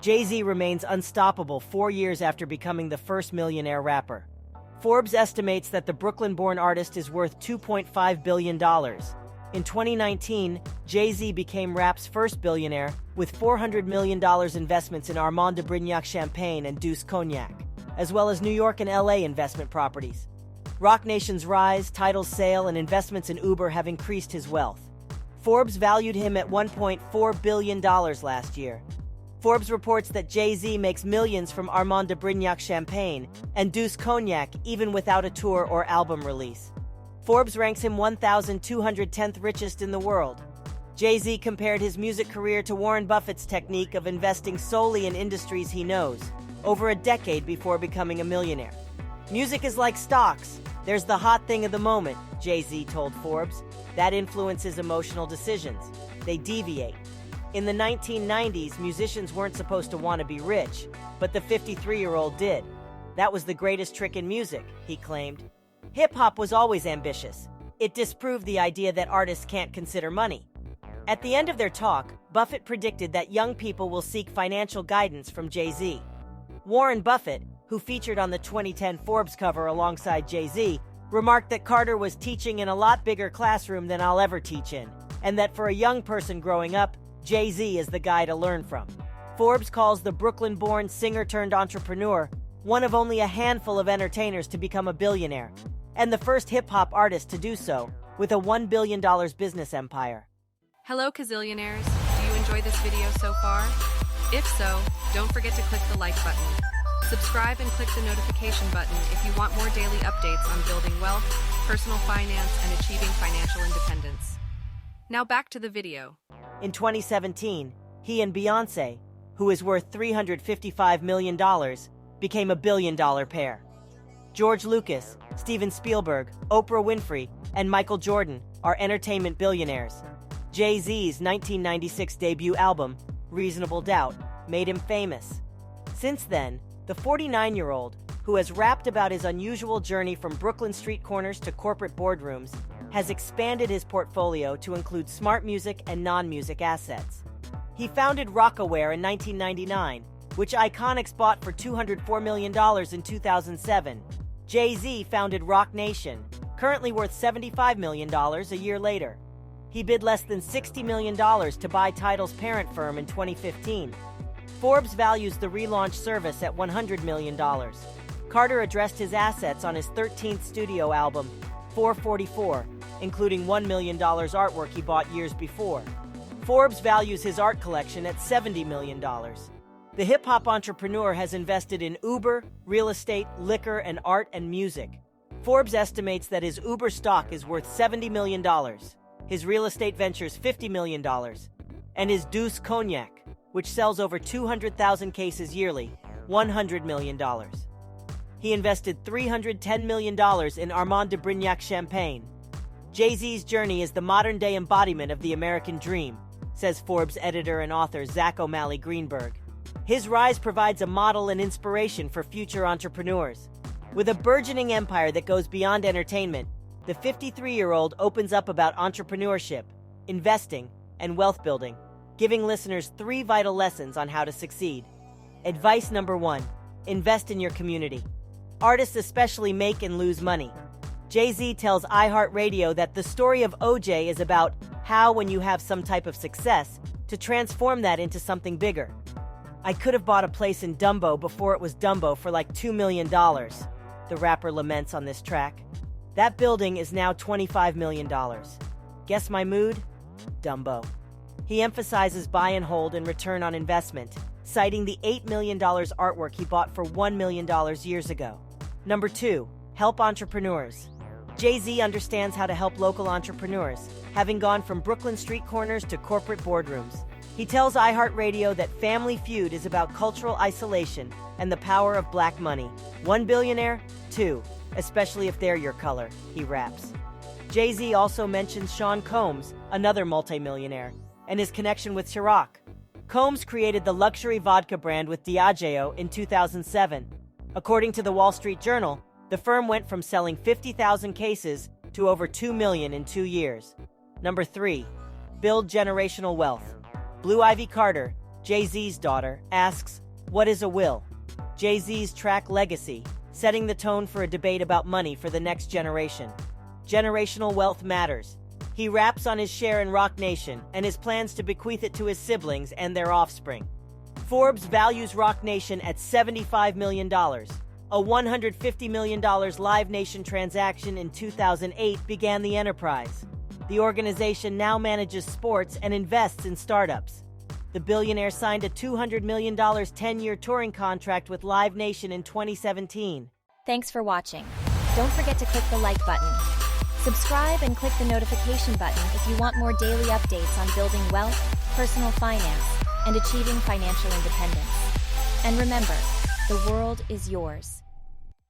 Jay-Z remains unstoppable 4 years after becoming the first millionaire rapper. Forbes estimates that the Brooklyn-born artist is worth $2.5 billion. In 2019, Jay-Z became rap's first billionaire with $400 million investments in Armand de Brignac Champagne and Douce Cognac, as well as New York and LA investment properties. Roc Nation's rise, Tidal's sale, and investments in Uber have increased his wealth. Forbes valued him at $1.4 billion last year. Forbes reports that Jay-Z makes millions from Armand de Brignac Champagne and Douce Cognac even without a tour or album release. Forbes ranks him 1,210th richest in the world. Jay-Z compared his music career to Warren Buffett's technique of investing solely in industries he knows, over a decade before becoming a millionaire. Music is like stocks. There's the hot thing of the moment, Jay-Z told Forbes. That influences emotional decisions. They deviate. In the 1990s, musicians weren't supposed to want to be rich, but the 53-year-old did. That was the greatest trick in music, he claimed. Hip-hop was always ambitious. It disproved the idea that artists can't consider money. At the end of their talk, Buffett predicted that young people will seek financial guidance from Jay-Z. Warren Buffett, who featured on the 2010 Forbes cover alongside Jay-Z, remarked that Carter was teaching in a lot bigger classroom than I'll ever teach in, and that for a young person growing up, Jay-Z is the guy to learn from. Forbes calls the Brooklyn-born singer-turned-entrepreneur one of only a handful of entertainers to become a billionaire, and the first hip-hop artist to do so, with a $1 billion business empire. Hello, Kazillionaires. Do you enjoy this video so far? If so, don't forget to click the like button. Subscribe and click the notification button if you want more daily updates on building wealth, personal finance, and achieving financial independence. Now back to the video. In 2017, he and Beyoncé, who is worth $355 million, became a billion-dollar pair. George Lucas, Steven Spielberg, Oprah Winfrey, and Michael Jordan are entertainment billionaires. Jay-Z's 1996 debut album, Reasonable Doubt, made him famous. Since then, the 49-year-old, who has rapped about his unusual journey from Brooklyn street corners to corporate boardrooms, has expanded his portfolio to include smart music and non-music assets. He founded Rocawear in 1999, which Iconics bought for $204 million in 2007. Jay-Z founded Roc Nation, currently worth $75 million a year later. He bid less than $60 million to buy Tidal's parent firm in 2015. Forbes values the relaunched service at $100 million. Carter addressed his assets on his 13th studio album, 444, including $1 million artwork he bought years before. Forbes values his art collection at $70 million. The hip-hop entrepreneur has invested in Uber, real estate, liquor, and art and music. Forbes estimates that his Uber stock is worth $70 million, his real estate ventures $50 million, and his Douce Cognac, which sells over 200,000 cases yearly, $100 million. He invested $310 million in Armand de Brignac Champagne. Jay-Z's journey is the modern-day embodiment of the American dream, says Forbes editor and author Zach O'Malley Greenberg. His rise provides a model and inspiration for future entrepreneurs. With a burgeoning empire that goes beyond entertainment, the 53-year-old opens up about entrepreneurship, investing, and wealth building, giving listeners 3 vital lessons on how to succeed. Advice number 1: invest in your community. Artists especially make and lose money. Jay-Z tells iHeartRadio that the story of OJ is about how, when you have some type of success, to transform that into something bigger. I could have bought a place in Dumbo before it was Dumbo for like $2 million, the rapper laments on this track. That building is now $25 million. Guess my mood? Dumbo. He emphasizes buy and hold and return on investment, citing the $8 million artwork he bought for $1 million years ago. Number 2, help entrepreneurs. Jay-Z understands how to help local entrepreneurs, having gone from Brooklyn street corners to corporate boardrooms. He tells iHeartRadio that Family Feud is about cultural isolation and the power of black money. 1 billionaire? 2, especially if they're your color, he raps. Jay-Z also mentions Sean Combs, another multimillionaire, and his connection with Ciroc. Combs created the luxury vodka brand with Diageo in 2007. According to the Wall Street Journal, the firm went from selling 50,000 cases to over 2 million in 2 years. Number 3, build generational wealth. Blue Ivy Carter, Jay-Z's daughter, asks, "What is a will?" Jay-Z's track legacy, setting the tone for a debate about money for the next generation. Generational wealth matters. He raps on his share in Roc Nation and his plans to bequeath it to his siblings and their offspring. Forbes values Roc Nation at $75 million. A $150 million Live Nation transaction in 2008 began the enterprise. The organization now manages sports and invests in startups. The billionaire signed a $200 million 10-year touring contract with Live Nation in 2017. Thanks for watching. Don't forget to click the like button. Subscribe and click the notification button if you want more daily updates on building wealth, personal finance, and achieving financial independence. And remember, the world is yours.